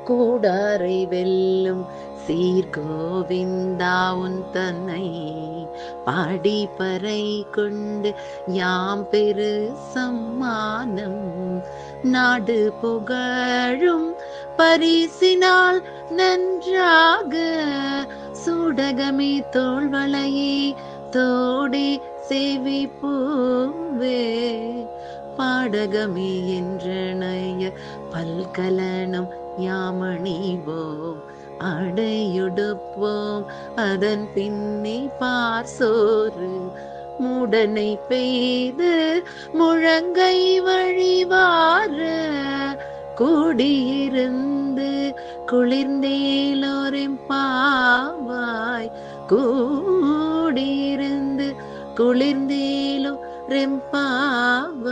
கூடாரை வெல்லும் சீர்கோவிந்தா உன் தன்னை பாடிப்பறை கொண்டு யாம் பெரு சம்மானம் நாடு புகழும் பரிசினால் நன்றாக சூடகமே தோள்வளையே தோடே செவி பூவே பாடகமே என்றனைய பல்கலனும் யாமணிவோம் அடையுடுப்போம் அதன் பின்னே பார்சோறு மூடனை பெய்து முழங்கை வழிவார கூடியிருந்து குளிர்ந்தேலோரெம்பாவாய் கூடியிருந்து குளிர்ந்தேலோ ரெம்பாவாய்.